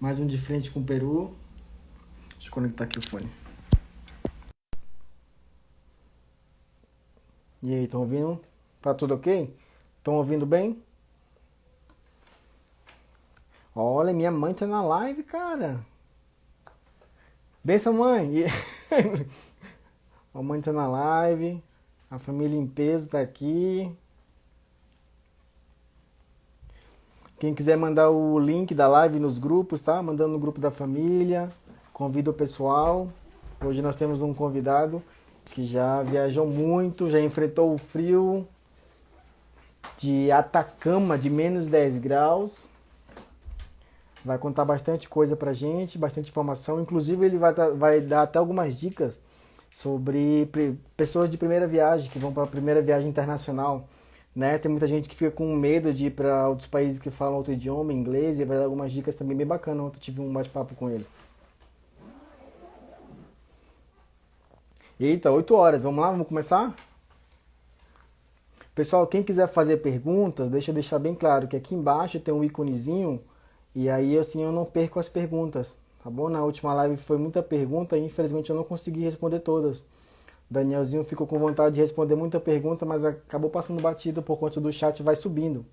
Mais um de frente com o Peru. Deixa eu conectar aqui o fone. E aí, estão ouvindo? Tá tudo ok? Estão ouvindo bem? Olha, minha mãe tá na live, cara. Benção, mãe! A mãe tá na live. A família em peso tá aqui. Quem quiser mandar o link da live nos grupos, tá? Mandando no grupo da família. Convido o pessoal. Hoje nós temos um convidado que já viajou muito, já enfrentou o frio de Atacama de menos 10 graus. Vai contar bastante coisa pra gente, bastante informação. Inclusive ele vai dar até algumas dicas sobre pessoas de primeira viagem, que vão para a primeira viagem internacional. Né? Tem muita gente que fica com medo de ir para outros países que falam outro idioma, inglês, e vai dar algumas dicas também bem bacanas. Ontem eu tive um bate-papo com ele. Eita, 8 horas, vamos lá, vamos começar? Pessoal, quem quiser fazer perguntas, deixa eu deixar bem claro que aqui embaixo tem um íconezinho e aí assim eu não perco as perguntas, tá bom? Na última live foi muita pergunta e infelizmente eu não consegui responder todas. O Danielzinho ficou com vontade de responder muita pergunta, mas acabou passando batido por conta do chat vai subindo.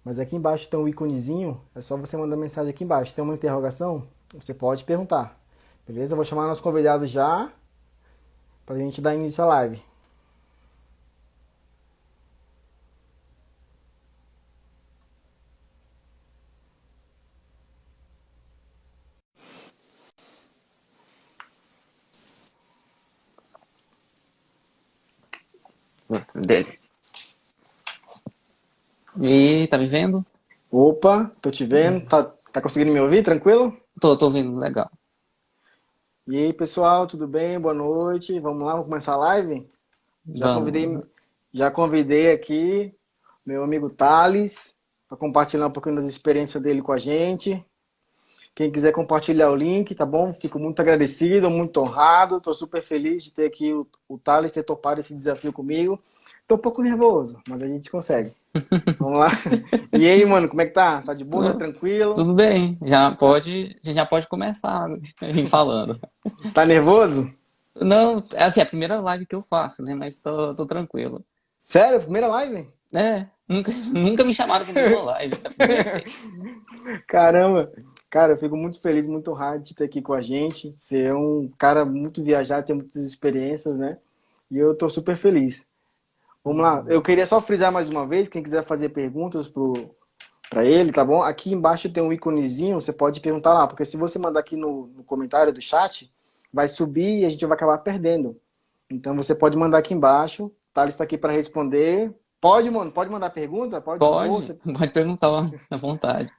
Mas aqui embaixo tem um íconezinho, é só você mandar mensagem aqui embaixo. Tem uma interrogação? Você pode perguntar. Beleza? Eu vou chamar nosso convidado já pra gente dar início à live. Dele. E tá me vendo? Opa, tô te vendo. Tá conseguindo me ouvir? Tranquilo? Tô ouvindo, legal. E aí, pessoal, tudo bem? Boa noite. Vamos lá, vamos começar a live? Já convidei, Vamos. já convidei aqui meu amigo Thales para compartilhar um pouquinho das experiências dele com a gente. Quem quiser compartilhar o link, tá bom? Fico muito agradecido, muito honrado. Tô super feliz de ter aqui o Thales ter topado esse desafio comigo. Tô um pouco nervoso, mas a gente consegue. Vamos lá. E aí, mano, como é que tá? Tá de boa? Tá Tudo, tranquilo? tudo bem. Tá, A gente já pode começar falando. tá nervoso? Não, é assim, é a primeira live que eu faço, né? Mas tô tranquilo. Sério? Primeira live? Nunca me chamaram pra nenhuma live, é a primeira vez. Caramba! Cara, eu fico muito feliz, muito honrado de ter aqui com a gente. Você é um cara muito viajado, tem muitas experiências, né? E eu tô super feliz. Vamos lá. Eu queria só frisar mais uma vez, quem quiser fazer perguntas pra ele, tá bom? Aqui embaixo tem um íconezinho, você pode perguntar lá, porque se você mandar aqui no comentário do chat, vai subir e a gente vai acabar perdendo. Então você pode mandar aqui embaixo, tá? Ele está aqui para responder. Pode, mano, pode mandar pergunta? Pode, de boa? Pode, pode perguntar à vontade.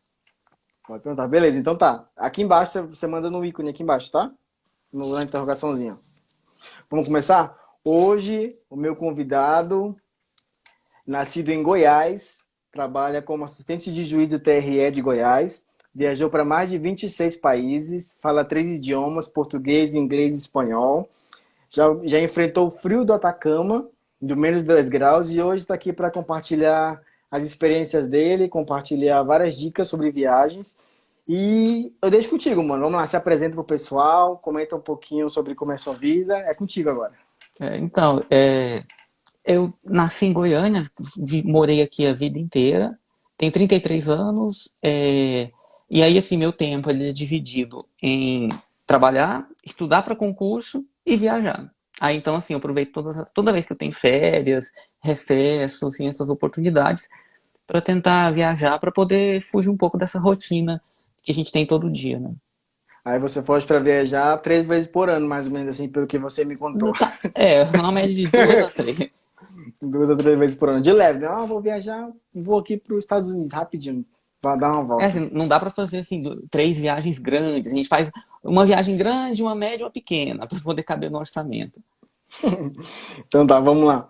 Pode perguntar. Beleza, então tá. Aqui embaixo você manda no ícone aqui embaixo, tá? Na interrogaçãozinha. Vamos começar? Hoje, o meu convidado, nascido em Goiás, trabalha como assistente de juiz do TRE de Goiás, viajou para mais de 26 países, fala 3 idiomas, português, inglês e espanhol. Já enfrentou o frio do Atacama, do menos 2 graus, e hoje está aqui para compartilhar as experiências dele, compartilhar várias dicas sobre viagens. E eu deixo contigo, mano. Vamos lá, se apresenta pro pessoal, comenta um pouquinho sobre como é a sua vida. É contigo agora. Eu nasci em Goiânia, morei aqui a vida inteira, tenho 33 anos, e aí, assim, meu tempo ele é dividido em trabalhar, estudar para concurso e viajar. Aí, então, assim, eu aproveito toda vez que eu tenho férias, recesso, assim, essas oportunidades, para tentar viajar, para poder fugir um pouco dessa rotina que a gente tem todo dia, né? Aí você foge para viajar 3 vezes por ano, mais ou menos assim, pelo que você me contou. Uma média de 2 a 3. 2 a 3 vezes por ano. De leve, né? Ah, vou viajar, vou aqui para os Estados Unidos rapidinho, para dar uma volta. Assim, não dá para fazer assim 3 viagens grandes. A gente faz uma viagem grande, uma média, uma pequena, para poder caber no orçamento. Então tá, vamos lá.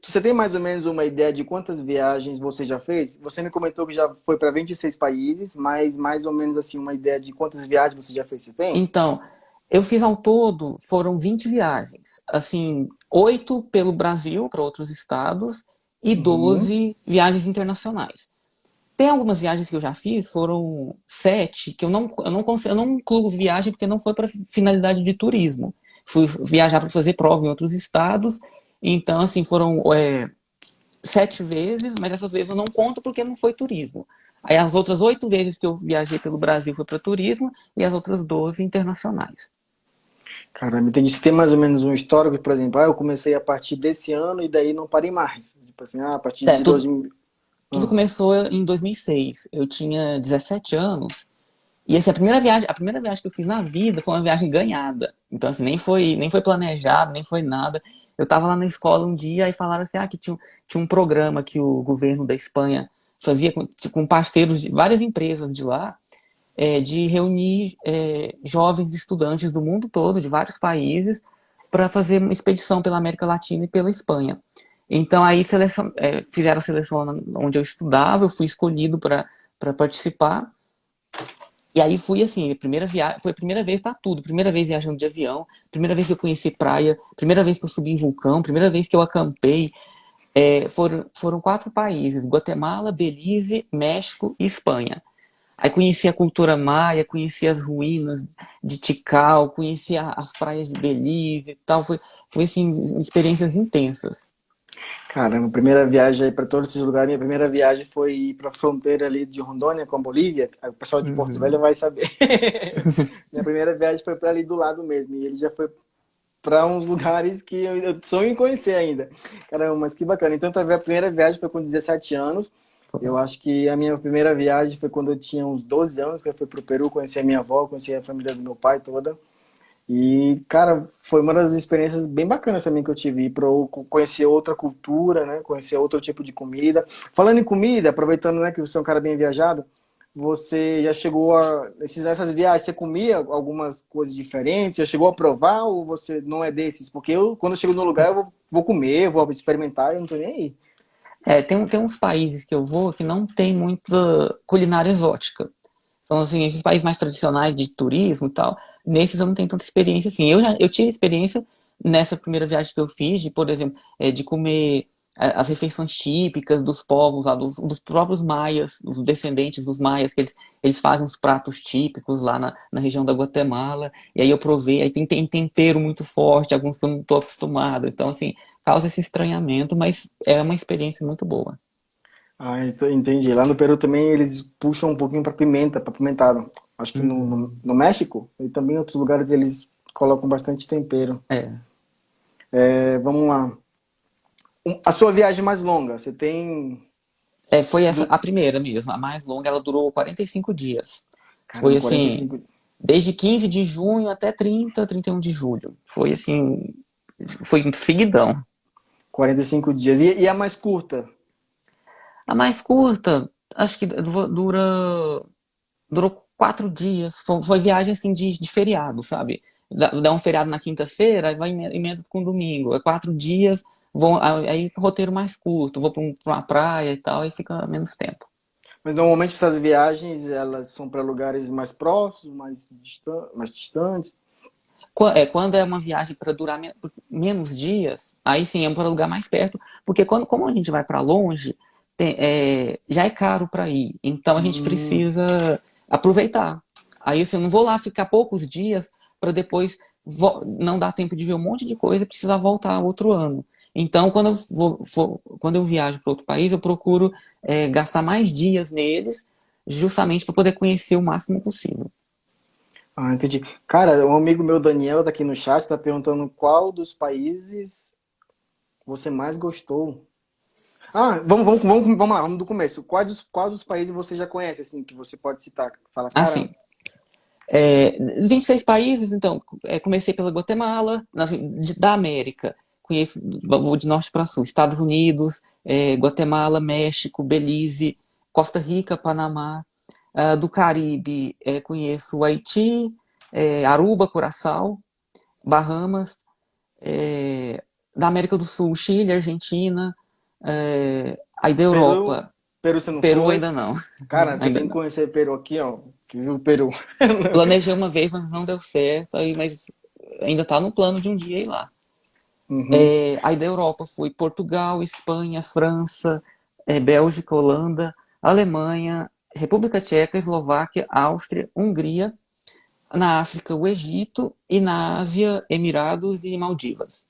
Você tem mais ou menos uma ideia de quantas viagens você já fez? Você me comentou que já foi para 26 países, mas mais ou menos assim uma ideia de quantas viagens você já fez, você tem? Então, eu fiz ao todo, foram 20 viagens. Assim, 8 pelo Brasil, para outros estados, e Uhum. 12 viagens internacionais. Tem algumas viagens que eu já fiz, foram 7, que eu não incluo viagem porque não foi para finalidade de turismo. Fui viajar para fazer prova em outros estados, então, assim, foram 7 vezes, mas essas vezes eu não conto porque não foi turismo. Aí as outras 8 vezes que eu viajei pelo Brasil foi para turismo e as outras 12 internacionais. Caramba, entendi. Você tem mais ou menos um histórico, por exemplo, eu comecei a partir desse ano e daí não parei mais. Tipo assim, a partir É, de tudo, 2000. tudo começou em 2006. Eu tinha 17 anos. E assim, a primeira viagem que eu fiz na vida foi uma viagem ganhada. Então, assim, nem foi planejado, nem foi nada. Eu tava lá na escola um dia e falaram assim, que tinha um programa que o governo da Espanha fazia com parceiros de várias empresas de lá, de reunir jovens estudantes do mundo todo, de vários países, para fazer uma expedição pela América Latina e pela Espanha. Então, aí fizeram a seleção onde eu estudava, eu fui escolhido para participar. E aí fui assim, a primeira viagem, foi a primeira vez para tudo, primeira vez viajando de avião, primeira vez que eu conheci praia, primeira vez que eu subi em vulcão, primeira vez que eu acampei. Foram 4 países: Guatemala, Belize, México e Espanha. Aí conheci a cultura maia, conheci as ruínas de Tikal, conheci as praias de Belize e tal. Foi assim, experiências intensas. Caramba, primeira viagem aí para todos esses lugares. Minha primeira viagem foi ir para a fronteira ali de Rondônia com a Bolívia. Aí o pessoal de Porto Velho Uhum. vai saber. Minha primeira viagem foi para ali do lado mesmo. E ele já foi para uns lugares que eu sonho em conhecer ainda. Caramba, mas que bacana. Então, a primeira viagem foi com 17 anos. Eu acho que a minha primeira viagem foi quando eu tinha uns 12 anos, que eu fui para o Peru conhecer a minha avó, conhecer a família do meu pai toda. E, cara, foi uma das experiências bem bacanas também que eu tive, para conhecer outra cultura, né? Conhecer outro tipo de comida. Falando em comida, aproveitando, né, que você é um cara bem viajado, você já chegou nessas viagens, você comia algumas coisas diferentes? Já chegou a provar ou você não é desses? Porque eu, quando eu chego no lugar, eu vou comer, vou experimentar, eu não tô nem aí. Tem uns países que eu vou que não tem muita culinária exótica. São assim, esses países mais tradicionais de turismo e tal. Nesses eu não tenho tanta experiência assim. Eu tive experiência nessa primeira viagem que eu fiz, de, por exemplo, de comer as refeições típicas dos povos lá, dos próprios maias, dos descendentes dos maias, que eles fazem os pratos típicos lá na região da Guatemala. E aí eu provei, aí tem tempero muito forte, alguns que eu não estou acostumado. Então, assim, causa esse estranhamento, mas é uma experiência muito boa. Ah, entendi. Lá no Peru também eles puxam um pouquinho para pimenta, para pimentado. Acho que Uhum. no México e também em outros lugares eles colocam bastante tempero. É. Vamos lá. A sua viagem mais longa, você tem. Foi essa do- a primeira mesmo, a mais longa, ela durou 45 dias. Foi Caramba, assim, 45. desde 15 de junho até 31 de julho. Foi assim, foi seguidão. 45 dias. E a mais curta? A mais curta, acho que durou 4 dias. Foi viagem assim de feriado, sabe? Dá um feriado na quinta-feira, aí vai emenda com domingo. É 4 dias, aí roteiro mais curto, vou pra uma praia e tal, aí fica menos tempo. Mas normalmente essas viagens, elas são para lugares mais próximos, mais distantes. Quando é uma viagem para durar menos dias, aí sim é para lugar mais perto, porque como a gente vai para longe, já é caro para ir. Então a gente Hum, precisa aproveitar. Aí assim, eu não vou lá ficar poucos dias para depois não dar tempo de ver um monte de coisa e precisar voltar outro ano. Então, quando eu viajo para outro país, eu procuro gastar mais dias neles, justamente para poder conhecer o máximo possível. entendi. Cara, um amigo meu, Daniel, tá aqui no chat, tá perguntando qual dos países você mais gostou. Vamos lá, vamos do começo. Quais dos países você já conhece, assim, que você pode citar? Fala, cara, Assim, 26 países, então, comecei pela Guatemala, da América, conheço, vou de norte para sul, Estados Unidos, Guatemala, México, Belize, Costa Rica, Panamá. Do Caribe, conheço o Haiti, Aruba, Curaçao, Bahamas. Da América do Sul, Chile, Argentina. Aí da Peru, Europa, Peru você não Peru foi? ainda não. Cara, você Ainda tem que não. conhecer Peru aqui, ó. Que viu o Peru. Planejei uma vez, mas não deu certo, aí, mas ainda tá no plano de um dia ir lá. Uhum. Aí da Europa fui Portugal, Espanha, França, Bélgica, Holanda, Alemanha, República Tcheca, Eslováquia, Áustria, Hungria, na África, o Egito e na Ásia, Emirados e Maldivas.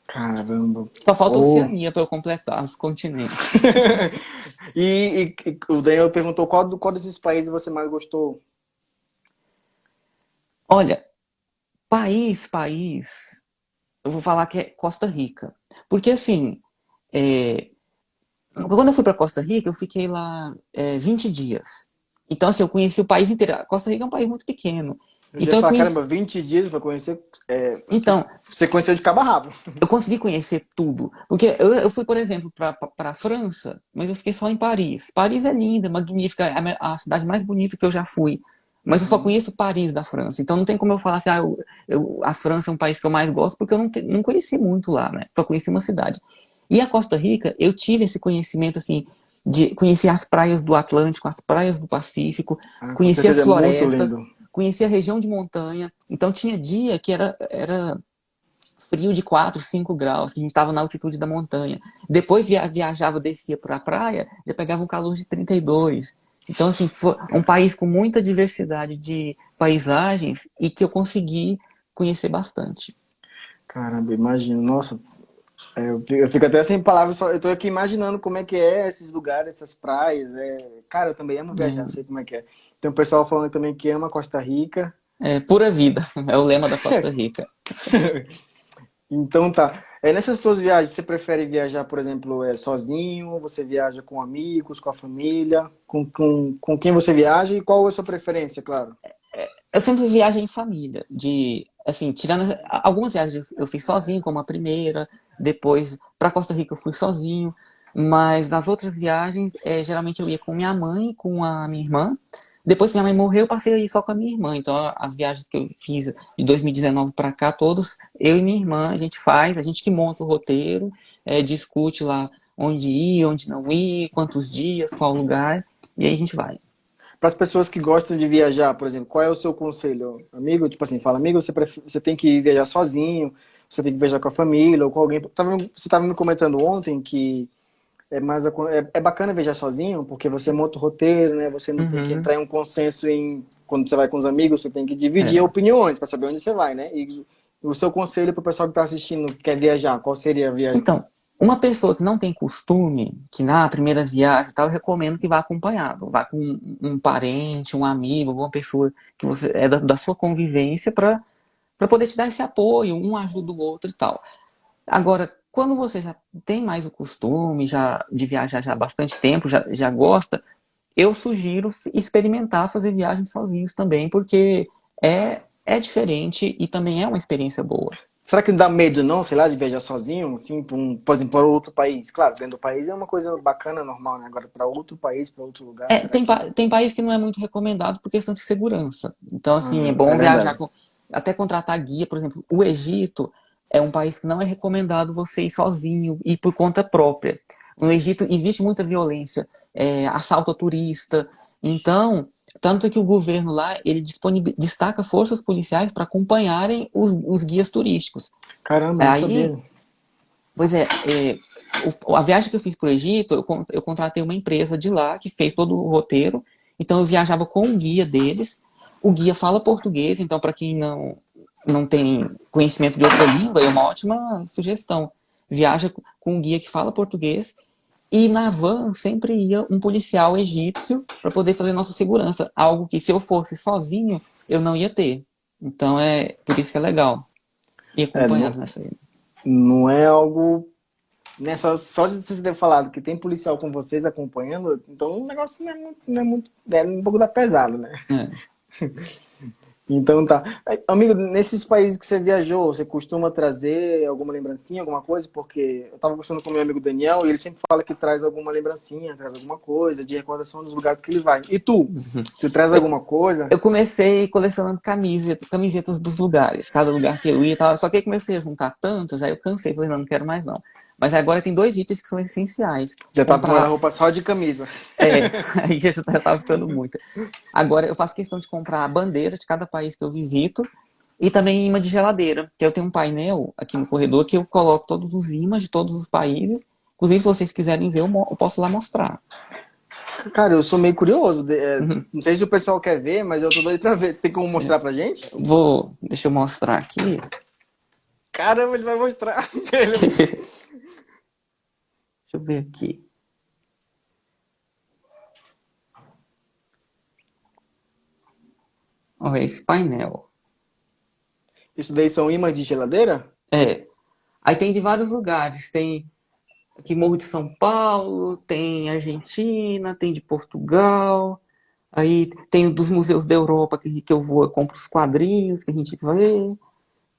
Caramba. Só falta a Oh. Oceania para eu completar os continentes. E o Daniel perguntou qual desses países você mais gostou? Olha, país, eu vou falar que é Costa Rica. Porque assim, é, quando eu fui para Costa Rica, eu fiquei lá 20 dias. Então, assim, eu conheci o país inteiro. A Costa Rica é um país muito pequeno. Eu já ia Então, eu falar, conheci. caramba, 20 dias pra conhecer. Que Então, você conheceu de cabo a rabo. eu consegui conhecer tudo. Porque eu fui, por exemplo, para a França, mas eu fiquei só em Paris. Paris é linda, magnífica, é a cidade mais bonita que eu já fui. Mas eu só Uhum. conheço Paris da França. Então não tem como eu falar assim, a França é um país que eu mais gosto, porque eu não conheci muito lá, né? Só conheci uma cidade. E a Costa Rica, eu tive esse conhecimento, assim, de conhecer as praias do Atlântico, as praias do Pacífico, Com conhecer as certeza é muito florestas, lindo. conhecer a região de montanha. Então tinha dia que era frio de 4, 5 graus, que a gente estava na altitude da montanha. Depois viajava, descia para a praia, já pegava um calor de 32. Então, assim, foi um país com muita diversidade de paisagens e que eu consegui conhecer bastante. Caramba, imagino. Nossa, eu fico até sem palavras. Eu tô aqui imaginando como é que é esses lugares, essas praias. Cara, eu também amo viajar, sei como é que é. Tem um pessoal falando também que ama Costa Rica. É pura vida, é o lema da Costa Rica. Então tá. Nessas tuas viagens, você prefere viajar, por exemplo, sozinho? Você viaja com amigos, com a família? Com quem você viaja e qual é a sua preferência, claro? Eu sempre viajo em família, assim, tirando algumas viagens eu fiz sozinho, como a primeira, depois para Costa Rica eu fui sozinho, mas nas outras viagens, geralmente eu ia com minha mãe, com a minha irmã. Depois que minha mãe morreu, eu passei aí só com a minha irmã. Então, as viagens que eu fiz de 2019 para cá, todos, eu e minha irmã, a gente faz, a gente que monta o roteiro, discute lá onde ir, onde não ir, quantos dias, qual lugar, e aí a gente vai. Para as pessoas que gostam de viajar, por exemplo, qual é o seu conselho? Amigo, tipo assim, fala, amigo, você tem que viajar sozinho, você tem que viajar com a família ou com alguém. Você estava me comentando ontem que é bacana viajar sozinho, porque você monta o roteiro, né? Você não tem que Uhum, entrar em um consenso quando você vai com os amigos, você tem que dividir é. opiniões para saber onde você vai, né? E o seu conselho para o pessoal que está assistindo, que quer viajar, qual seria a viagem? Então, uma pessoa que não tem costume, que na primeira viagem, e tal, eu recomendo que vá acompanhado. Vá com um parente, um amigo, alguma pessoa que você é da sua convivência para poder te dar esse apoio, um ajuda o outro e tal. Agora, quando você já tem mais o costume já de viajar já há bastante tempo, já gosta, eu sugiro experimentar fazer viagens sozinhos também, porque é diferente e também é uma experiência boa. Será que não dá medo, não, sei lá, de viajar sozinho, assim, por exemplo, para outro país? Claro, dentro do país é uma coisa bacana, normal, né? Agora, para outro país, para outro lugar, será que. Tem país que não é muito recomendado por questão de segurança. Então, assim, é É bom viajar verdade. até contratar guia, por exemplo. O Egito é um país que não é recomendado você ir sozinho e por conta própria. No Egito existe muita violência, assalto a turista. Então, tanto que o governo lá, ele destaca forças policiais para acompanharem os guias turísticos. Caramba, não Aí, sabia. pois a viagem que eu fiz para o Egito, eu contratei uma empresa de lá que fez todo o roteiro. Então eu viajava com o guia deles. O guia fala português, então para quem não tem conhecimento de outra língua, é uma ótima sugestão. Viaja com um guia que fala português e na van sempre ia um policial egípcio para poder fazer nossa segurança. Algo que se eu fosse sozinho, eu não ia ter. Então é por isso que é legal ir Não, acompanhado nessa aí. não é algo. Né, só de você ter falado que tem policial com vocês acompanhando, então o negócio não é muito. É um pouco da pesado, né? É. Então tá. Amigo, nesses países que você viajou, você costuma trazer alguma lembrancinha, alguma coisa? Porque eu tava conversando com meu amigo Daniel e ele sempre fala que traz alguma lembrancinha, traz alguma coisa de recordação dos lugares que ele vai. E tu? Tu traz alguma coisa? Eu comecei colecionando camisetas dos lugares, cada lugar que eu ia e tal. Só que aí comecei a juntar tantas, aí eu cansei, falei, não quero mais não. Mas agora tem dois itens que são essenciais. Já tá com Comprar, guarda-roupa só de camisa. é, aí já tava ficando muito. Agora eu faço questão de comprar a bandeira de cada país que eu visito e também imã de geladeira, que eu tenho um painel aqui no corredor que eu coloco todos os imãs de todos os países. Inclusive, se vocês quiserem ver, eu posso lá mostrar. Cara, eu sou meio curioso. Uhum. Não sei se o pessoal quer ver, mas eu tô doido pra ver. Tem como mostrar pra gente? Deixa eu mostrar aqui. Caramba, ele vai mostrar. Deixa eu ver aqui. Olha esse painel. Isso daí são ímãs de geladeira? É. Aí tem de vários lugares. Tem aqui Morro de São Paulo, tem Argentina, tem de Portugal. Aí tem dos museus da Europa que eu vou, eu compro os quadrinhos que a gente vê.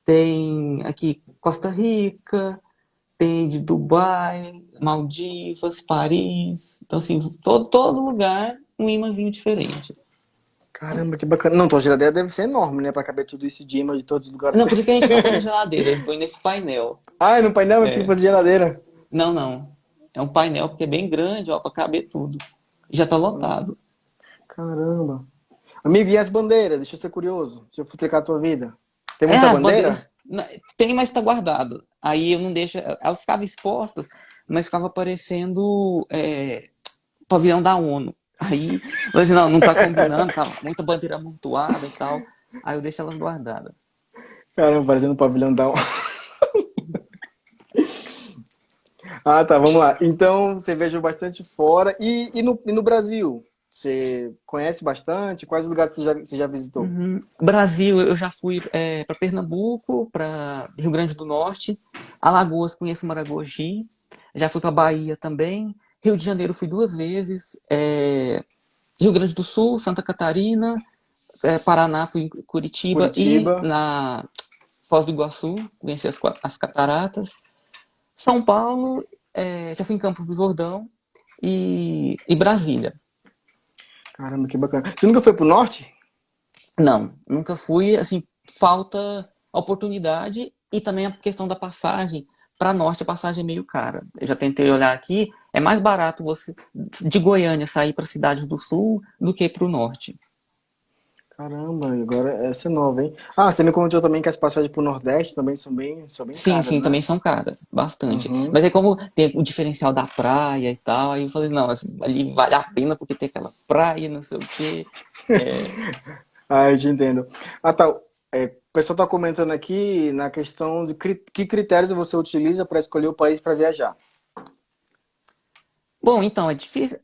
Tem aqui Costa Rica, tem de Dubai, Maldivas, Paris. Então, assim, todo lugar um imãzinho diferente. Caramba, que bacana. Não, tua geladeira deve ser enorme, né? Pra caber tudo isso de imã de todos os lugares. Não, por isso que a gente não põe na geladeira, a gente põe nesse painel. Ah, no painel é que se É. fosse geladeira. Não, não. É um painel porque é bem grande, ó, pra caber tudo. Já tá lotado. Caramba. Amigo, e as bandeiras? Deixa eu ser curioso. Deixa eu futricar a tua vida. Tem É, muita as bandeiras. bandeira? Tem, mas tá guardado. Aí eu não deixo. Elas ficavam expostas, mas ficava aparecendo pavilhão da ONU. Aí eu falei assim, não, não tá combinando, tá muita bandeira amontoada e tal. Aí eu deixo elas guardadas. Caramba, parecendo um pavilhão da. Ah, tá, vamos lá. Então, você viajou bastante fora. E no Brasil? Você conhece bastante? Quais lugares você já visitou? Uhum. Brasil, eu já fui para Pernambuco, para Rio Grande do Norte, Alagoas, conheço Maragogi, já fui para Bahia também, Rio de Janeiro fui duas vezes, Rio Grande do Sul, Santa Catarina, Paraná fui em Curitiba e Curitiba. na Foz do Iguaçu, conheci as cataratas. São Paulo, já fui em Campos do Jordão e Brasília. Caramba, que bacana. Você nunca foi pro norte? Não, nunca fui, assim, falta oportunidade e também a questão da passagem. Para norte a passagem é meio cara. Eu já tentei olhar aqui, é mais barato você de Goiânia sair para cidades do sul do que para o norte. Caramba, agora essa é nova, hein? Ah, você me comentou também que as passagens pro Nordeste também são bem Sim, caras, sim, né? também são caras, bastante. Uhum. Mas é como tem o diferencial da praia e tal, aí eu falei, não, assim, ali vale a pena porque tem aquela praia, não sei o quê. É, Ah, eu te entendo. Ah, tá. O pessoal está comentando aqui na questão de que critérios você utiliza para escolher o país para viajar. bom, então, é difícil.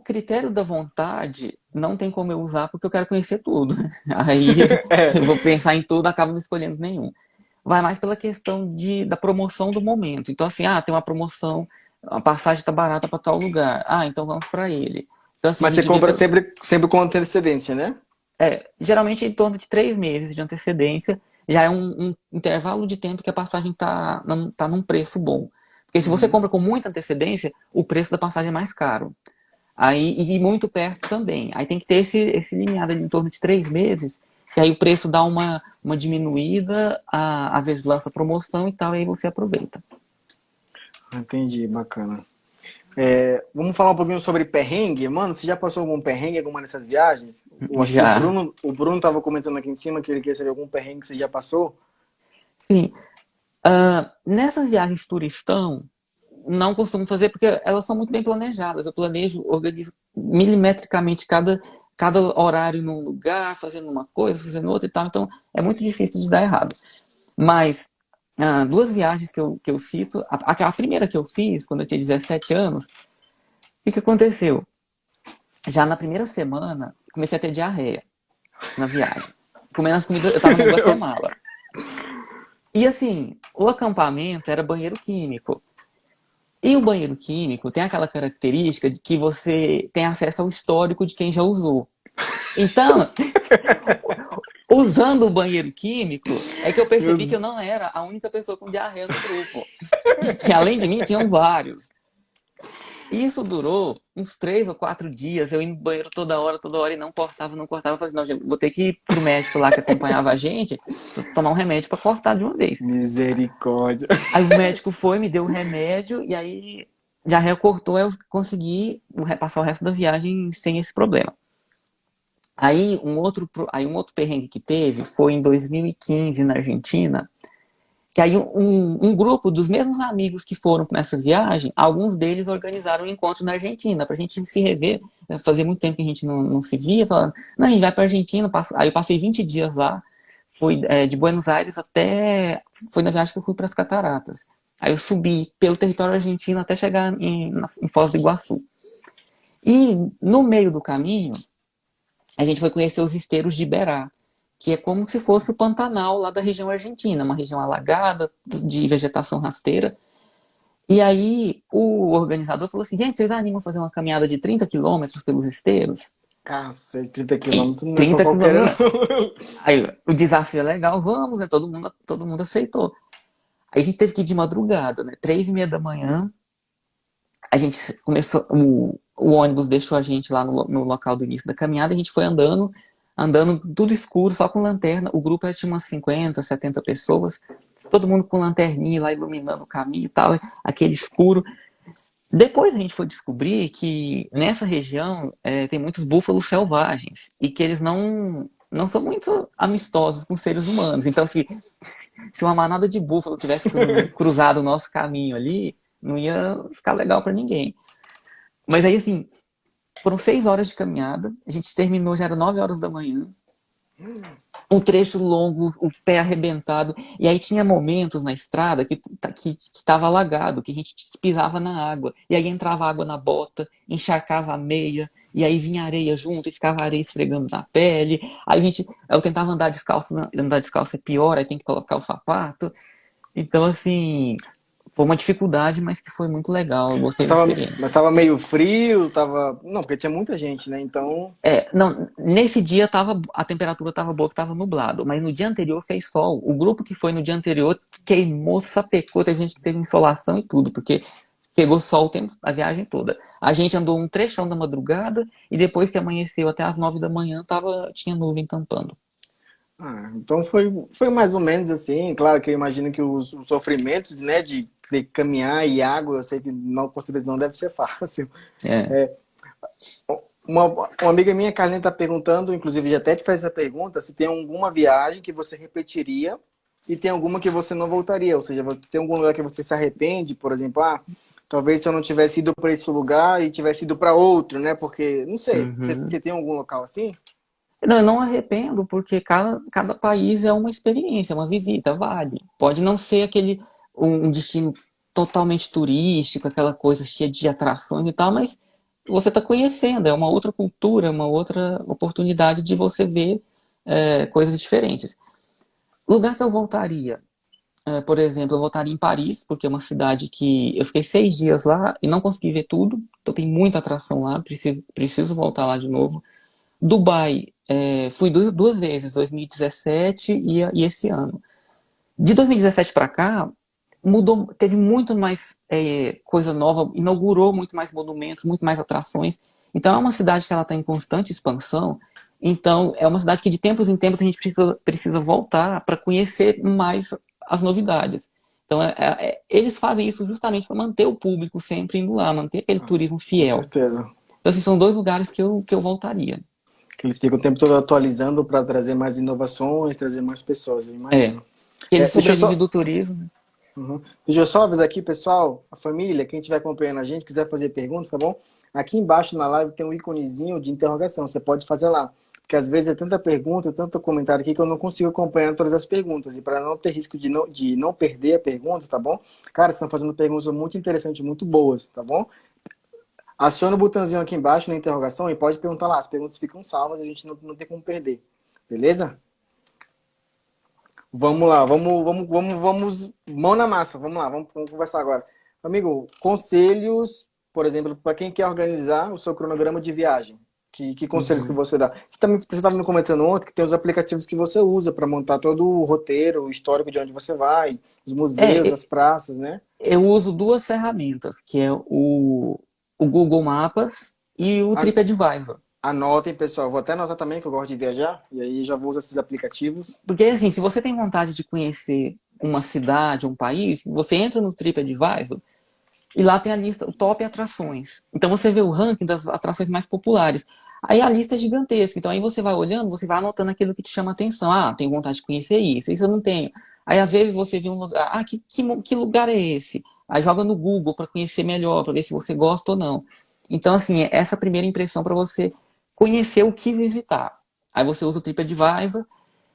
Critério da vontade não tem como eu usar porque eu quero conhecer tudo, né? Aí É, eu vou pensar em tudo, acabo não escolhendo nenhum. Vai mais pela questão da promoção do momento. Então, assim, tem uma promoção, a passagem está barata para tal lugar. Ah, então vamos para ele. Então, assim, a mas você gente vê compra sempre com antecedência, né? geralmente em torno de 3 meses de antecedência, já é um intervalo de tempo que a passagem tá num preço bom. Porque se você Uhum. compra com muita antecedência, o preço da passagem é mais caro. Aí, e muito perto também. Aí tem que ter esse limiar ali em torno de 3 meses, que aí o preço dá uma diminuída, às vezes lança promoção e tal, e aí você aproveita. Entendi, bacana. Vamos falar um pouquinho sobre perrengue. Mano, você já passou algum perrengue em alguma dessas viagens? Eu acho que o Já. Bruno, o Bruno tava comentando aqui em cima que ele queria saber algum perrengue que você já passou. Sim. Nessas viagens turistão, não costumo fazer porque elas são muito bem planejadas. Eu planejo, organizo milimetricamente cada horário num lugar, fazendo uma coisa, fazendo outra e tal. Então é muito difícil de dar errado. Mas duas viagens que eu cito, a primeira que eu fiz, quando eu tinha 17 anos, o que aconteceu? Já na primeira semana, comecei a ter diarreia na viagem. Comendo as comidas, eu tava no Guatemala. E assim, o acampamento era banheiro químico. E o banheiro químico tem aquela característica de que você tem acesso ao histórico de quem já usou. Então, usando o banheiro químico, é que eu percebi que eu Meu- não era a única pessoa com diarreia no grupo. Que além de mim, tinham vários. E isso durou uns 3 ou 4 dias, eu indo no banheiro toda hora, e não cortava, não cortava. Eu falei assim, não, gente, vou ter que ir pro médico lá que acompanhava a gente, tomar um remédio pra cortar de uma vez. Misericórdia. Aí o médico foi, me deu o remédio, e aí já recortou, eu consegui passar o resto da viagem sem esse problema. Aí um outro perrengue que teve foi em 2015 na Argentina, Que aí um grupo dos mesmos amigos que foram nessa viagem, alguns deles organizaram um encontro na Argentina, pra gente se rever. Fazia muito tempo que a gente não se via, falando, não, a gente vai pra Argentina. Aí eu passei 20 dias lá, fui de Buenos Aires até. Foi na viagem que eu fui para as Cataratas. Aí eu subi pelo território argentino até chegar em Foz do Iguaçu. E no meio do caminho, a gente foi conhecer os esteiros de Iberá, que é como se fosse o Pantanal lá da região argentina, uma região alagada, de vegetação rasteira. E aí o organizador falou assim, gente, vocês animam a fazer uma caminhada de 30 quilômetros pelos esteiros? Cacete, 30 quilômetros não é pra 30 qualquer um, quilômetros. não. Aí o desafio é legal, vamos, né? Todo mundo aceitou. Aí a gente teve que ir de madrugada, né? 3:30 da manhã, a gente começou, o ônibus deixou a gente lá no local do início da caminhada, a gente foi andando tudo escuro, só com lanterna. O grupo tinha umas 50, 70 pessoas, todo mundo com lanterninha lá iluminando o caminho e tal, aquele escuro. Depois a gente foi descobrir que nessa região tem muitos búfalos selvagens e que eles não são muito amistosos com seres humanos. Então, se uma manada de búfalo tivesse cruzado o nosso caminho ali, não ia ficar legal para ninguém. Mas aí, assim, foram 6 horas de caminhada, a gente terminou, já era 9 horas da manhã, um trecho longo, o pé arrebentado, e aí tinha momentos na estrada que estava alagado, que a gente pisava na água, e aí entrava água na bota, encharcava a meia, e aí vinha areia junto, e ficava areia esfregando na pele, eu tentava andar descalço é pior, aí tem que colocar o sapato, então assim, foi uma dificuldade, mas que foi muito legal, eu gostei da Mas experiência. tava meio frio, tava. Não, porque tinha muita gente, né? Então. Não, nesse dia a temperatura estava boa, que estava nublado, mas no dia anterior fez sol. O grupo que foi no dia anterior queimou, sapecou, teve gente que teve insolação e tudo, porque pegou sol o tempo, a viagem toda. A gente andou um trechão da madrugada e depois que amanheceu até as 9 da manhã tinha nuvem tampando. Então foi mais ou menos assim. Claro que eu imagino que os sofrimentos, né, de ter que caminhar e água, eu sei que não, com certeza não deve ser fácil. É. Uma amiga minha, Carlinha, está perguntando, inclusive já até te fez essa pergunta, se tem alguma viagem que você repetiria e tem alguma que você não voltaria. Ou seja, tem algum lugar que você se arrepende, por exemplo, talvez se eu não tivesse ido para esse lugar e tivesse ido para outro, né? Porque, não sei, Uhum. você tem algum local assim? Não, eu não arrependo, porque cada país é uma experiência, é uma visita, vale. Pode não ser um destino totalmente turístico, aquela coisa cheia de atrações e tal, mas você está conhecendo, é uma outra cultura, uma outra oportunidade de você ver coisas diferentes. Lugar que eu voltaria, por exemplo, eu voltaria em Paris, porque é uma cidade que eu fiquei 6 dias lá e não consegui ver tudo, então tem muita atração lá, preciso voltar lá de novo. Dubai, fui duas vezes, 2017 e esse ano. De 2017 para cá, mudou, teve muito mais coisa nova, inaugurou muito mais monumentos, muito mais atrações. Então é uma cidade que ela está em constante expansão. Então é uma cidade que de tempos em tempos a gente precisa voltar para conhecer mais as novidades. Então eles fazem isso justamente para manter o público sempre indo lá, manter aquele turismo Com fiel. certeza. Então assim, são 2 lugares que eu voltaria. Que eles ficam o tempo todo atualizando para trazer mais inovações, trazer mais pessoas, eu É, imagino. que ele Deixa eu sobrevive só, do turismo, né? uhum. Deixa eu só avisar aqui, pessoal, a família, quem estiver acompanhando a gente, quiser fazer perguntas, tá bom? Aqui embaixo na live tem um íconezinho de interrogação, você pode fazer lá. Porque às vezes é tanta pergunta, tanto comentário aqui que eu não consigo acompanhar todas as perguntas. E para não ter risco de não perder a pergunta, tá bom? Cara, vocês estão fazendo perguntas muito interessantes, muito boas, tá bom? Aciona o botãozinho aqui embaixo na interrogação e pode perguntar lá. As perguntas ficam salvas e a gente não tem como perder. Beleza? Vamos lá, vamos. Mão na massa, vamos lá, vamos conversar agora. Amigo, conselhos, por exemplo, para quem quer organizar o seu cronograma de viagem. Que conselhos que Uhum. você dá? Você estava me comentando ontem que tem os aplicativos que você usa para montar todo o roteiro, o histórico de onde você vai, os museus, É, as praças, né? eu uso 2 ferramentas, que é o Google Mapas e o A- TripAdvisor. Anotem, pessoal. Vou até anotar também que eu gosto de viajar, e aí já vou usar esses aplicativos. Porque, assim, se você tem vontade de conhecer uma cidade, um país, você entra no TripAdvisor e lá tem a lista, o top atrações. Então você vê o ranking das atrações mais populares. Aí a lista é gigantesca. Então aí você vai olhando, você vai anotando aquilo que te chama atenção. Ah, tenho vontade de conhecer isso eu não tenho. Aí às vezes você vê um lugar, ah, que lugar é esse? Aí joga no Google para conhecer melhor, para ver se você gosta ou não. Então, assim, essa primeira impressão para você conhecer o que visitar. Aí você usa o TripAdvisor,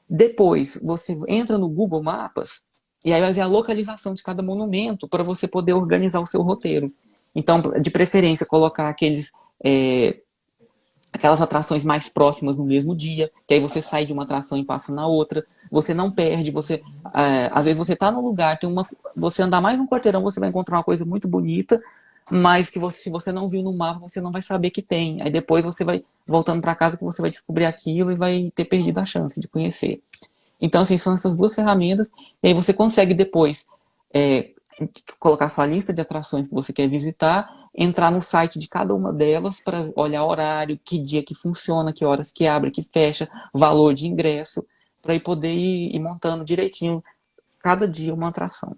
depois você entra no Google Maps e aí vai ver a localização de cada monumento para você poder organizar o seu roteiro. Então, de preferência, colocar é, aquelas atrações mais próximas no mesmo dia, que aí você sai de uma atração e passa na outra. Você não perde, às vezes você está no lugar, você andar mais um quarteirão, você vai encontrar uma coisa muito bonita, mas que se você não viu no mapa, você não vai saber que tem. Aí depois você vai voltando para casa que você vai descobrir aquilo e vai ter perdido a chance de conhecer. Então, assim, são essas duas ferramentas, e aí você consegue depois é, colocar sua lista de atrações que você quer visitar, entrar no site de cada uma delas para olhar horário, que dia que funciona, que horas que abre, que fecha, valor de ingresso, para ir poder ir montando direitinho cada dia uma atração.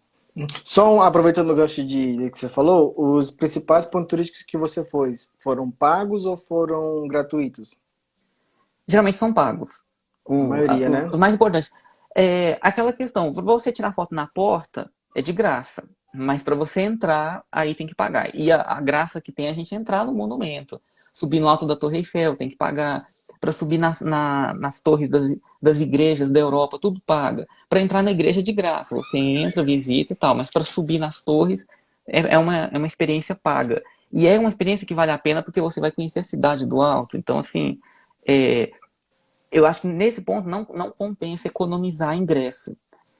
Aproveitando o gancho de que você falou, os principais pontos turísticos que você foi, foram pagos ou foram gratuitos? Geralmente são pagos. A maioria, né? Os mais importantes. Aquela questão, para você tirar foto na porta, é de graça. Mas para você entrar, aí tem que pagar. E a graça que tem é a gente entrar no monumento. Subir no alto da Torre Eiffel, tem que pagar. Para subir nas torres das igrejas da Europa, tudo paga. Para entrar na igreja é de graça. Você entra, visita e tal. Mas para subir nas torres, é uma experiência paga. E é uma experiência que vale a pena porque você vai conhecer a cidade do alto. Então, assim, é, eu acho que nesse ponto não compensa economizar ingresso.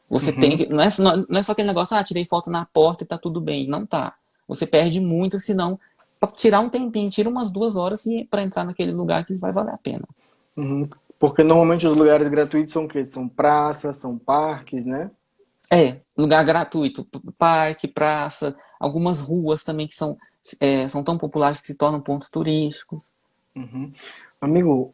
Você tem Uhum. que. Não é só aquele negócio, tirei foto na porta e tá tudo bem. Não tá. Você perde muito, senão, pra tirar um tempinho, tira umas 2 horas para entrar naquele lugar que vai valer a pena. Uhum. Porque normalmente os lugares gratuitos são o quê? São praças, são parques, né? Lugar gratuito, parque, praça, algumas ruas também que são tão populares que se tornam pontos turísticos. Uhum. Amigo,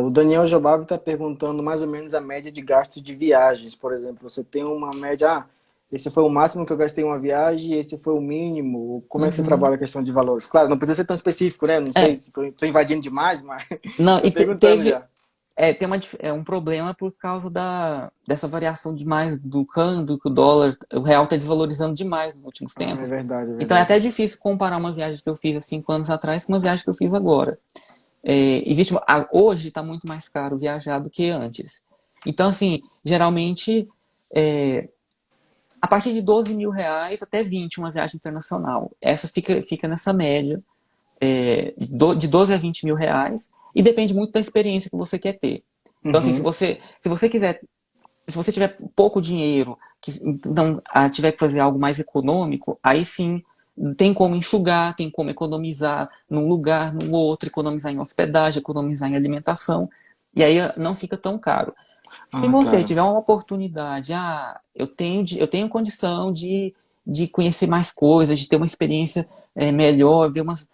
o Daniel Jobabi está perguntando mais ou menos a média de gastos de viagens. Por exemplo, você tem uma média, esse foi o máximo que eu gastei em uma viagem, esse foi o mínimo. Como é que você Uhum. trabalha a questão de valores? Claro, não precisa ser tão específico, né? Não sei É, se estou invadindo demais, mas não, estou e perguntando teve, já. tem um problema por causa dessa variação demais do câmbio, que o dólar, o real está desvalorizando demais nos últimos Ah, é tempos. verdade, é Então é verdade. até difícil comparar uma viagem que eu fiz há 5 anos atrás com uma viagem que eu fiz agora. Hoje está muito mais caro viajar do que antes. Então, assim, geralmente, é, a partir de R$ 12.000 até 20 uma viagem internacional. Essa fica nessa média, de 12 a R$ 20.000, e depende muito da experiência que você quer ter. Então, assim, Uhum. se você quiser, se você tiver pouco dinheiro, então tiver que fazer algo mais econômico, aí sim tem como enxugar, tem como economizar num lugar, no outro, economizar em hospedagem, economizar em alimentação, e aí não fica tão caro. Se Ah, você claro. tiver uma oportunidade, eu tenho condição de conhecer mais coisas, de ter uma experiência melhor, ver umas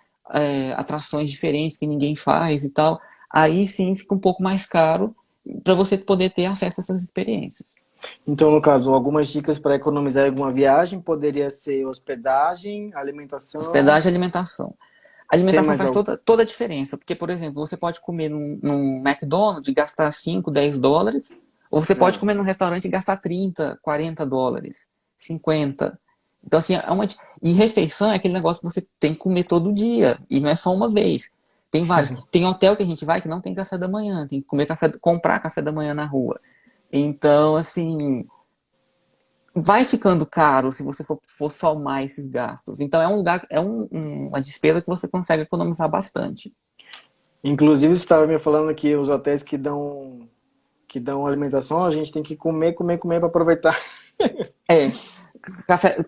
atrações diferentes que ninguém faz e tal, aí sim fica um pouco mais caro para você poder ter acesso a essas experiências. Então, no caso, algumas dicas para economizar em alguma viagem poderia ser hospedagem, alimentação. Hospedagem e alimentação. A Tem alimentação mais faz algo? toda a diferença, porque, por exemplo, você pode comer num McDonald's e gastar 5, $10, ou você pode É. comer num restaurante e gastar 30, $40, 50. Então, assim, e refeição é aquele negócio que você tem que comer todo dia, e não é só uma vez. Tem vários. Tem hotel que a gente vai que não tem café da manhã, tem que comprar café da manhã na rua. Então, assim, vai ficando caro se você for somar esses gastos. Então uma despesa que você consegue economizar bastante. Inclusive, você estava me falando que os hotéis que dão alimentação, a gente tem que comer, comer, comer para aproveitar. É,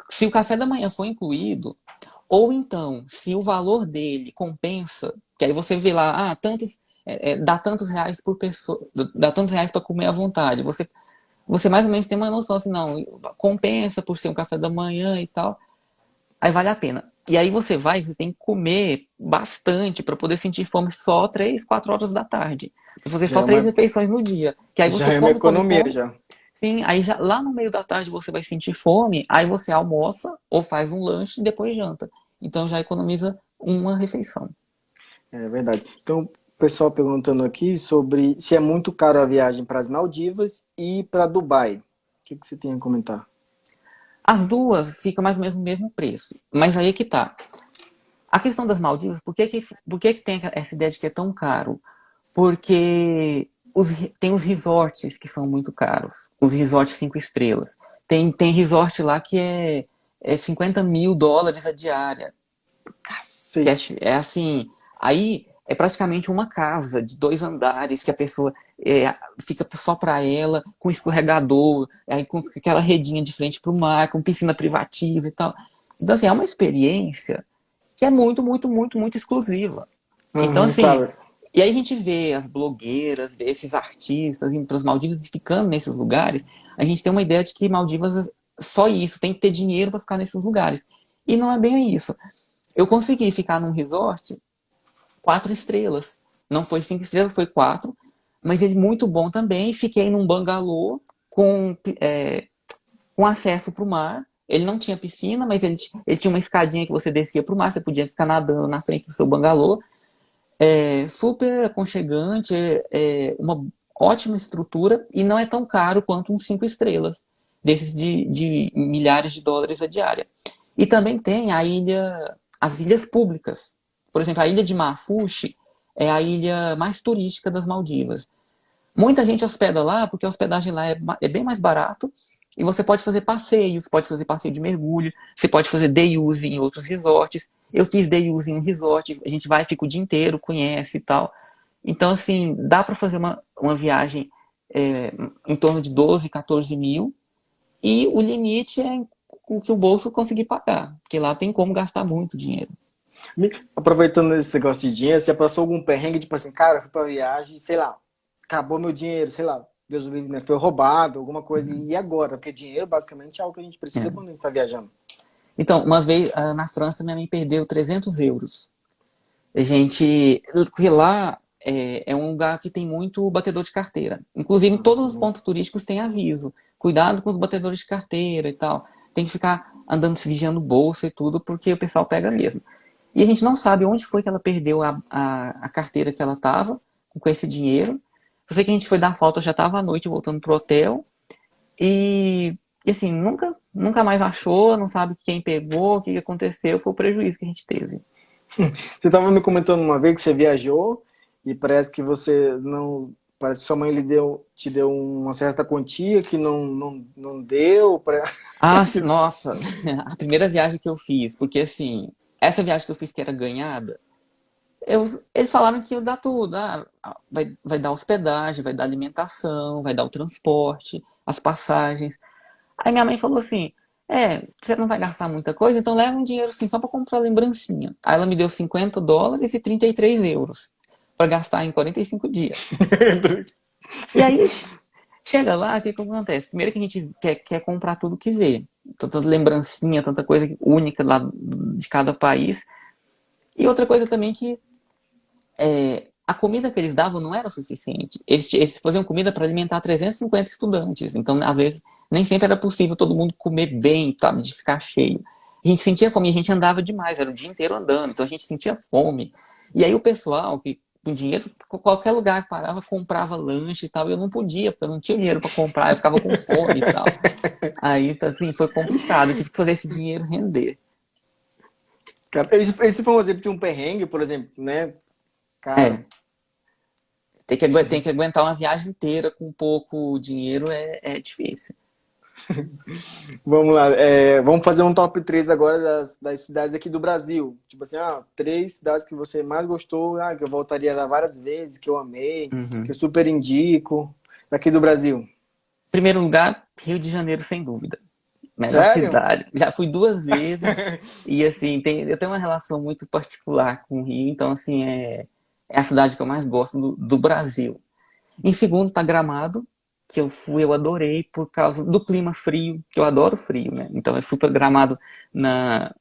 se o café da manhã for incluído, ou então, se o valor dele compensa, que aí você vê lá, dá tantos reais por pessoa, dá tantos reais para comer à vontade. Você mais ou menos tem uma noção assim, não, compensa por ser um café da manhã e tal. Aí vale a pena. E aí você tem que comer bastante para poder sentir fome só 3, 4 horas da tarde. Pra fazer Já só é 3 uma, refeições no dia. Que aí já você é uma come, come, economia come. já. Sim, aí já lá no meio da tarde você vai sentir fome, aí você almoça ou faz um lanche e depois janta. Então já economiza uma refeição. É verdade. Então, pessoal perguntando aqui sobre se é muito caro a viagem para as Maldivas e para Dubai. O que você tem a comentar? As duas ficam mais ou menos o mesmo preço. Mas aí é que tá. A questão das Maldivas, por que que tem essa ideia de que é tão caro? Porque tem os resorts que são muito caros. Os resorts 5 estrelas. Tem resort lá que é US$ 50.000 a diária. Que Cacete. é assim, aí é praticamente uma casa de 2 andares que a pessoa fica só para ela, com escorregador, aí com aquela redinha de frente para o mar, com piscina privativa e tal. Então, assim, é uma experiência que é muito, muito, muito, muito exclusiva. Então, Uhum, assim, cara. e aí a gente vê as blogueiras, vê esses artistas indo para as Maldivas e ficando nesses lugares, a gente tem uma ideia de que Maldivas é só isso, tem que ter dinheiro para ficar nesses lugares. E não é bem isso. Eu consegui ficar num resort 4 estrelas. Não foi 5 estrelas, foi 4. Mas ele muito bom também. Fiquei num bangalô com acesso para o mar. Ele não tinha piscina, mas ele tinha uma escadinha que você descia para o mar. Você podia ficar nadando na frente do seu bangalô. Super aconchegante, uma ótima estrutura e não é tão caro quanto uns 5 estrelas, desses de milhares de dólares a diária. E também tem as ilhas públicas. Por exemplo, a ilha de Marfushi é a ilha mais turística das Maldivas. Muita gente hospeda lá porque a hospedagem lá é bem mais barato e você pode fazer passeios, pode fazer passeio de mergulho, você pode fazer day use em outros resorts. Eu fiz day use em um resort, a gente vai, fica o dia inteiro, conhece e tal. Então, assim, dá para fazer uma viagem em torno de 12, 14 mil e o limite é o que o bolso conseguir pagar, porque lá tem como gastar muito dinheiro. Aproveitando esse negócio de dinheiro, você já passou algum perrengue, tipo assim, cara, eu fui pra viagem, sei lá, acabou meu dinheiro, sei lá, Deus o livre, né? Foi roubado, alguma coisa, e agora? Porque dinheiro basicamente é algo que a gente precisa É. quando a gente está viajando. Então, uma vez na França, minha mãe perdeu 300 euros. A gente. Porque lá é um lugar que tem muito batedor de carteira. Inclusive, em todos os Uhum. pontos turísticos tem aviso. Cuidado com os batedores de carteira e tal. Tem que ficar andando se vigiando bolsa e tudo, porque o pessoal pega mesmo. E a gente não sabe onde foi que ela perdeu a carteira que ela tava com esse dinheiro. Eu sei que a gente foi dar falta, já tava à noite voltando pro hotel. E assim, nunca mais achou, não sabe quem pegou, o que aconteceu, foi o prejuízo que a gente teve. Você estava me comentando uma vez que você viajou e parece que você não. Parece que sua mãe te deu uma certa quantia que não deu. Ah, nossa, a primeira viagem que eu fiz, porque assim, essa viagem que eu fiz que era ganhada, eles falaram que ia dar tudo, vai dar hospedagem, vai dar alimentação, vai dar o transporte, as passagens. Aí minha mãe falou assim, você não vai gastar muita coisa, então leva um dinheiro assim só pra comprar lembrancinha. Aí ela me deu US$ 50 e 33 euros pra gastar em 45 dias. E aí chega lá, o que que acontece? Primeiro que a gente quer comprar tudo que vê. Tanta lembrancinha, tanta coisa única lá de cada país. E outra coisa também que a comida que eles davam não era o suficiente. Eles faziam comida para alimentar 350 estudantes. Então, às vezes, nem sempre era possível todo mundo comer bem, sabe, de ficar cheio. A gente sentia fome, a gente andava demais, era o dia inteiro andando, então a gente sentia fome. E aí o pessoal que com dinheiro, qualquer lugar que parava, comprava lanche e tal, e eu não podia, porque eu não tinha dinheiro para comprar, eu ficava com fome e tal. Aí, assim, foi complicado, eu tive que fazer esse dinheiro render. Cara, esse foi um exemplo de um perrengue, por exemplo, né? Cara, É, tem que aguentar uma viagem inteira com pouco dinheiro é difícil. vamos lá. Vamos fazer um top 3 agora das cidades aqui do Brasil. Tipo assim, três cidades que você mais gostou, que eu voltaria lá várias vezes, que eu amei, que eu Uhum. super indico, daqui do Brasil. Primeiro lugar, Rio de Janeiro, sem dúvida. Melhor Sério? cidade. Já fui 2 vezes e, assim, eu tenho uma relação muito particular com o Rio, então, assim, é a cidade que eu mais gosto do Brasil. Em segundo está Gramado, que eu adorei por causa do clima frio, que eu adoro frio, né? Então, eu fui para Gramado na,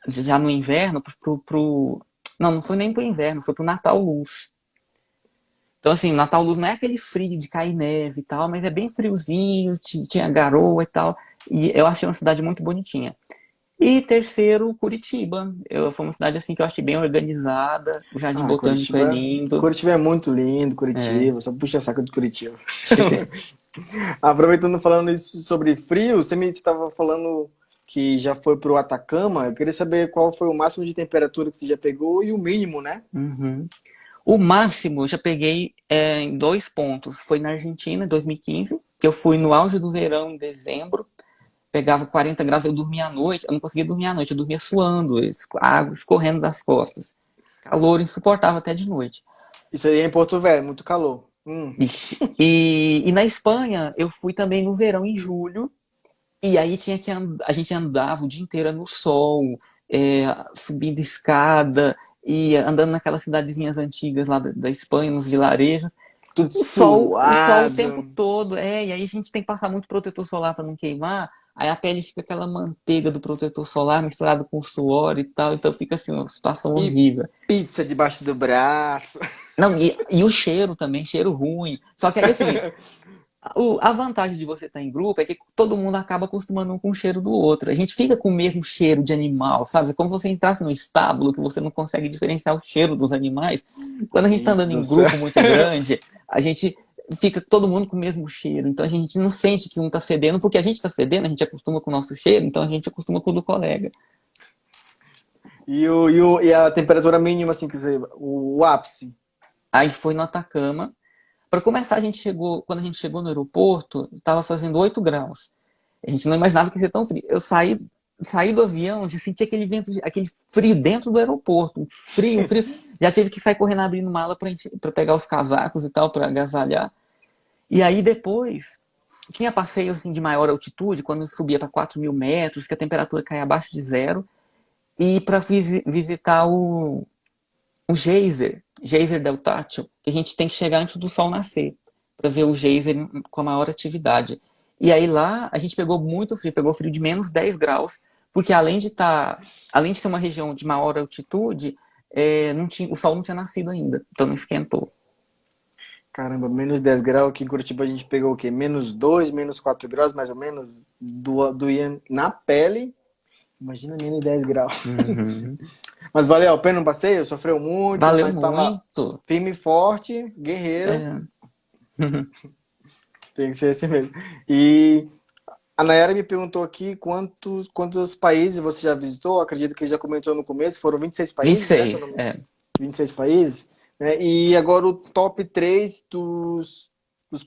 já no inverno, não foi nem pro inverno, foi pro Natal Luz. Então, assim, Natal Luz não é aquele frio de cair neve e tal, mas é bem friozinho, tinha garoa e tal. E eu achei uma cidade muito bonitinha. E terceiro, Curitiba. Foi uma cidade assim que eu achei bem organizada. O Jardim Ah, Botânico é Curitiba. lindo. Curitiba é muito lindo, É. Curitiba. Só puxa saco de Curitiba. Aproveitando falando isso sobre frio, você me estava falando que já foi pro Atacama. Eu queria saber qual foi o máximo de temperatura que você já pegou e o mínimo, né? Uhum. O máximo eu já peguei em 2 pontos. Foi na Argentina, em 2015, que eu fui no auge do verão, em dezembro. Pegava 40 graus, eu dormia à noite. Eu não conseguia dormir à noite, eu dormia suando, água escorrendo das costas. Calor insuportável até de noite. Isso aí é em Porto Velho, muito calor. Ixi. E na Espanha, eu fui também no verão, em julho. E aí a gente andava o dia inteiro no sol, subindo escada e andando naquelas cidadezinhas antigas lá da Espanha, nos vilarejos. Tudo O sol o tempo suado. todo, e aí a gente tem que passar muito protetor solar para não queimar. Aí a pele fica aquela manteiga do protetor solar misturado com suor e tal, então fica assim uma situação E horrível. pizza debaixo do braço. Não, e o cheiro também, cheiro ruim. Só que aí assim, a vantagem de você estar em grupo é que todo mundo acaba acostumando um com o cheiro do outro. A gente fica com o mesmo cheiro de animal, sabe? É como se você entrasse no estábulo que você não consegue diferenciar o cheiro dos animais. Quando a gente está Gente andando do em céu. grupo muito grande, a gente fica todo mundo com o mesmo cheiro. Então a gente não sente que um tá fedendo, porque a gente tá fedendo, a gente acostuma com o nosso cheiro, então a gente acostuma com o do colega. E a temperatura mínima, assim, que você, o ápice. Aí foi no Atacama. Para começar, quando a gente chegou no aeroporto, estava fazendo 8 graus. A gente não imaginava que ia ser tão frio. Eu saí do avião, já senti aquele vento, aquele frio dentro do aeroporto. Um frio. Já tive que sair correndo abrindo mala para pegar os casacos e tal, para agasalhar. E aí depois, tinha passeios assim, de maior altitude, quando subia para 4.000 metros, que a temperatura caía abaixo de zero. E para visitar o geyser Del Tátil, que a gente tem que chegar antes do sol nascer, para ver o geyser com a maior atividade. E aí lá a gente pegou muito frio, pegou frio de menos 10 graus, porque além de ser uma região de maior altitude, não tinha, o sol não tinha nascido ainda, então não esquentou. Caramba, menos 10 graus. Aqui em Curitiba a gente pegou o quê? Menos 2, menos 4 graus, mais ou menos. Doía na pele. Imagina menos 10 graus. Uhum. Mas valeu a pena o passeio? Sofreu muito, Valeu mas estava muito. firme e forte, guerreiro. É. Tem que ser assim mesmo. E a Nayara me perguntou aqui quantos países você já visitou. Acredito que ele já comentou no começo. Foram 26 países, né? Se eu 26, não me- é. 26 países. Né? E agora o top 3 dos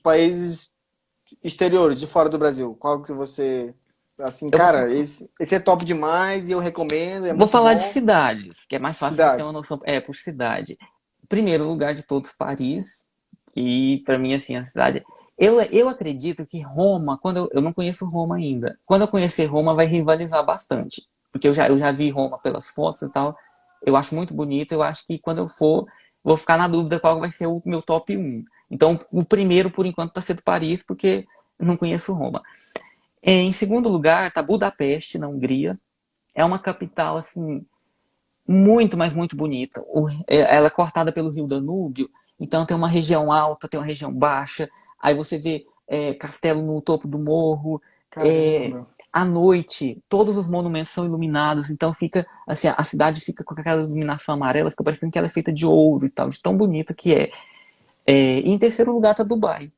países exteriores, de fora do Brasil. Qual que você. Assim, Eu vou, cara, esse é top demais e eu recomendo, é vou muito falar de bom. cidades, que é mais fácil a gente ter Cidade. uma noção. Por cidade. Primeiro lugar de todos, Paris, que para mim, assim, a cidade. Eu acredito que Roma, quando eu não conheço Roma ainda, quando eu conhecer Roma, vai rivalizar bastante. Porque eu já vi Roma pelas fotos e tal. Eu acho muito bonito. Eu acho que quando eu for, vou ficar na dúvida qual vai ser o meu top um. Então, o primeiro, por enquanto, está sendo Paris, porque eu não conheço Roma. Em segundo lugar, está Budapeste, na Hungria. É uma capital, assim, muito, mas muito bonita. Ela é cortada pelo rio Danúbio, então tem uma região alta, tem uma região baixa, aí você vê castelo no topo do morro. É, Caramba. à noite, todos os monumentos são iluminados, então fica assim, a cidade fica com aquela iluminação amarela, fica parecendo que ela é feita de ouro e tal, de tão bonita que é. E em terceiro lugar está Dubai.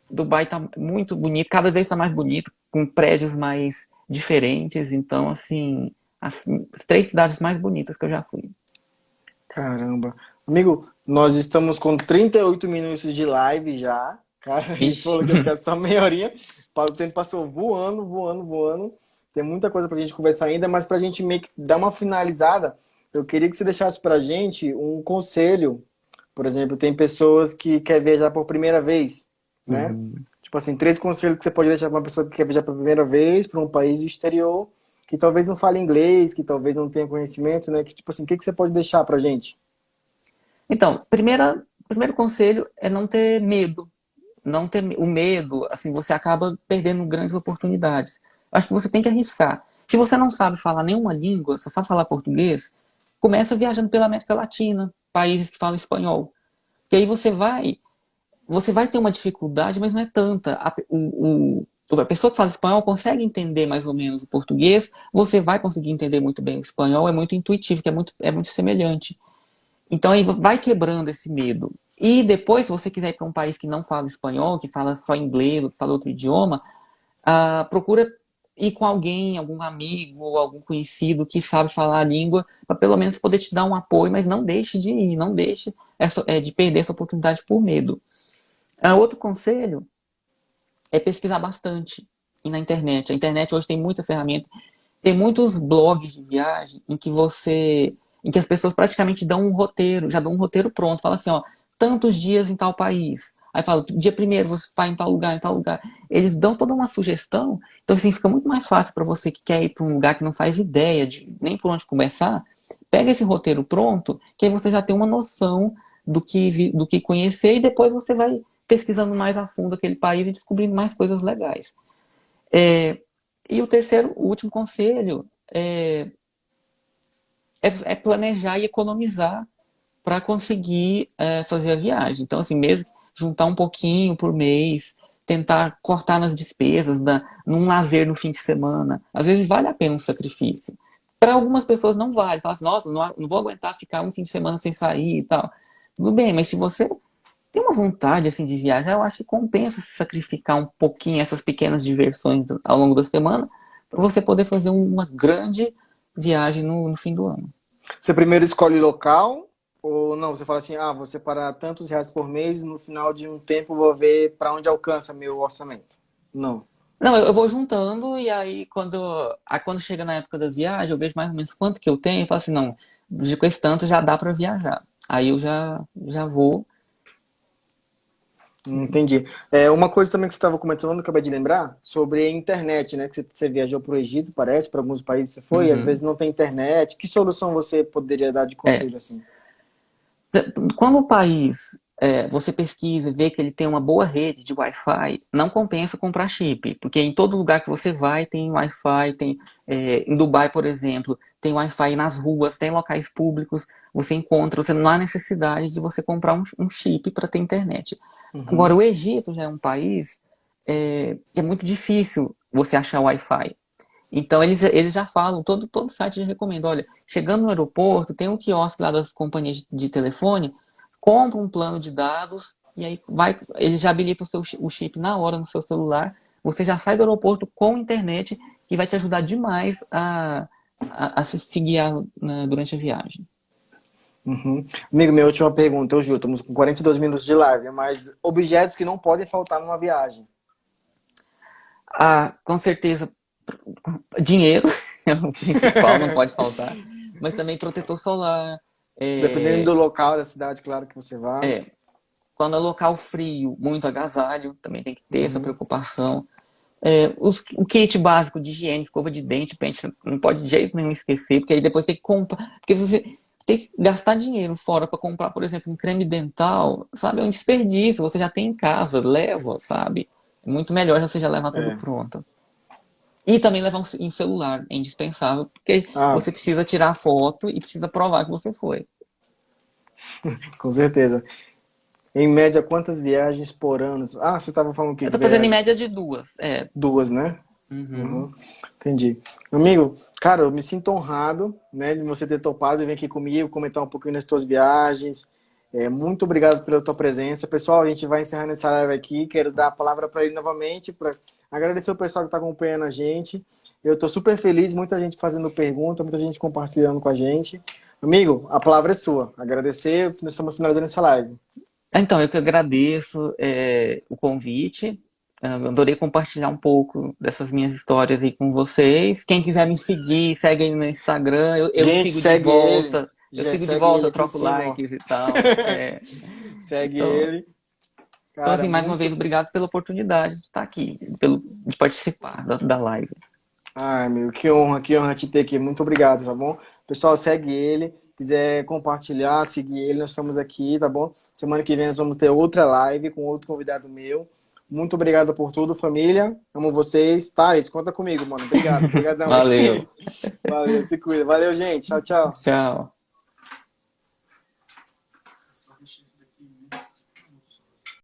Dubai está muito bonito, cada vez está mais bonito, com prédios mais diferentes, então assim, as 3 cidades mais bonitas que eu já fui. Caramba. Amigo, nós estamos com 38 minutos de live já. Cara, a gente Ixi. falou que ia ficar só meia horinha. O tempo passou voando, voando, voando. Tem muita coisa pra gente conversar ainda, mas pra gente meio que dar uma finalizada, eu queria que você deixasse pra gente um conselho. Por exemplo, tem pessoas que querem viajar por primeira vez, né? Uhum. Tipo assim, 3 conselhos que você pode deixar pra uma pessoa que quer viajar pela primeira vez para um país exterior, que talvez não fale inglês, que talvez não tenha conhecimento, né? Que tipo assim, o que que você pode deixar pra gente? Então, primeiro conselho é não ter medo. Não ter o medo, assim, você acaba perdendo grandes oportunidades. Acho que você tem que arriscar. Se você não sabe falar nenhuma língua, só sabe falar português, começa viajando pela América Latina, países que falam espanhol. Porque aí você vai ter uma dificuldade, mas não é tanta. a pessoa que fala espanhol consegue entender mais ou menos o português, você vai conseguir entender muito bem o espanhol, é muito intuitivo, que é muito semelhante. Então aí vai quebrando esse medo. E depois, se você quiser ir para um país que não fala espanhol, que fala só inglês, ou que fala outro idioma, procura ir com alguém, algum amigo, ou algum conhecido que sabe falar a língua, para pelo menos poder te dar um apoio, mas não deixe de ir, não deixe de perder essa oportunidade por medo. Outro conselho é pesquisar bastante e na internet. A internet hoje tem muita ferramenta, tem muitos blogs de viagem em que as pessoas praticamente dão um roteiro, já dão um roteiro pronto, fala assim, ó, tantos dias em tal país. Aí fala, dia primeiro você vai em tal lugar, em tal lugar. Eles dão toda uma sugestão, então assim fica muito mais fácil para você que quer ir para um lugar que não faz ideia de nem por onde começar. Pega esse roteiro pronto, que aí você já tem uma noção do que conhecer e depois você vai pesquisando mais a fundo aquele país e descobrindo mais coisas legais. E o terceiro, o último conselho é planejar e economizar para conseguir fazer a viagem. Então, assim, mesmo juntar um pouquinho por mês, tentar cortar nas despesas, num lazer no fim de semana. Às vezes vale a pena um sacrifício. Para algumas pessoas não vale. Fala assim, nossa, não vou aguentar ficar um fim de semana sem sair e tal. Tudo bem, mas se você tem uma vontade assim de viajar, eu acho que compensa se sacrificar um pouquinho essas pequenas diversões ao longo da semana para você poder fazer uma grande viagem no fim do ano. Você primeiro escolhe local ou não? Você fala assim, vou separar tantos reais por mês, no final de um tempo vou ver para onde alcança meu orçamento. Não. Não, eu vou juntando e aí quando chega na época da viagem, eu vejo mais ou menos quanto que eu tenho e falo assim, não, com esse tanto já dá para viajar. Aí eu já vou. Entendi. Uma coisa também que você estava comentando, eu acabei de lembrar, sobre a internet, né? Que você viajou para o Egito, parece, para alguns países você foi, e às Uhum. vezes não tem internet. Que solução você poderia dar de É, conselho assim? quando o país, você pesquisa e vê que ele tem uma boa rede de Wi-Fi, não compensa comprar chip, porque em todo lugar que você vai tem Wi-Fi, em Dubai, por exemplo, tem Wi-Fi nas ruas, tem locais públicos, você encontra, você não há necessidade de você comprar um chip para ter internet. Agora, Uhum. o Egito já é um país que é muito difícil você achar Wi-Fi. Então eles já falam, todo site já recomenda, olha, chegando no aeroporto, tem um quiosque lá das companhias de telefone, compra um plano de dados e aí eles já habilitam o chip na hora no seu celular, você já sai do aeroporto com internet, que vai te ajudar demais a se guiar durante a viagem. Uhum. Amigo, minha última pergunta, eu juro, estamos com 42 minutos de live, mas objetos que não podem faltar numa viagem. Com certeza, dinheiro é o principal, não pode faltar, mas também protetor solar, Dependendo é, do local da cidade, claro que você vá. é, quando é local frio, muito agasalho, também tem que ter essa Uhum. preocupação. O kit básico de higiene, escova de dente, pente, você não pode de jeito nenhum esquecer, porque aí depois tem que comprar. Porque você tem que gastar dinheiro fora para comprar, por exemplo, um creme dental, sabe? É um desperdício, você já tem em casa, leva, sabe? É muito melhor você já levar tudo É. pronto. E também levar um celular, é indispensável, porque Ah, você precisa tirar foto e precisa provar que você foi. com certeza. Em média, quantas viagens por ano? Você estava falando que Eu tô fazendo em viaja média de duas. duas, né? Uhum. Uhum. Entendi. Amigo, cara, eu me sinto honrado, né, de você ter topado e vir aqui comigo, comentar um pouquinho das tuas viagens. Muito obrigado pela tua presença. Pessoal, a gente vai encerrando essa live aqui. Quero dar a palavra para ele novamente, para agradecer o pessoal que está acompanhando a gente. Eu estou super feliz, muita gente fazendo pergunta, muita gente compartilhando com a gente. Amigo, a palavra é sua. Agradecer, nós estamos finalizando essa live. Então, eu que agradeço o convite. Eu adorei compartilhar um pouco dessas minhas histórias aí com vocês. Quem quiser me seguir, segue aí no Instagram. Eu Gente, sigo de segue ele. volta. Eu Já sigo de segue volta, ele eu aqui em troco cima, ó. likes e tal. Segue Então, ele. então, Cara, assim, mais uma vez, muito. obrigado pela oportunidade de estar aqui, de participar da live. Ai, meu, que honra te ter aqui. Muito obrigado, tá bom? Pessoal, segue ele. Quiser compartilhar, seguir ele, nós estamos aqui, tá bom? Semana que vem nós vamos ter outra live com outro convidado meu. Muito obrigado por tudo, família. Amo vocês. Thales, conta comigo, mano. Obrigado. Obrigadão Valeu. aí. Valeu, se cuida. Valeu, gente. Tchau, tchau. Tchau.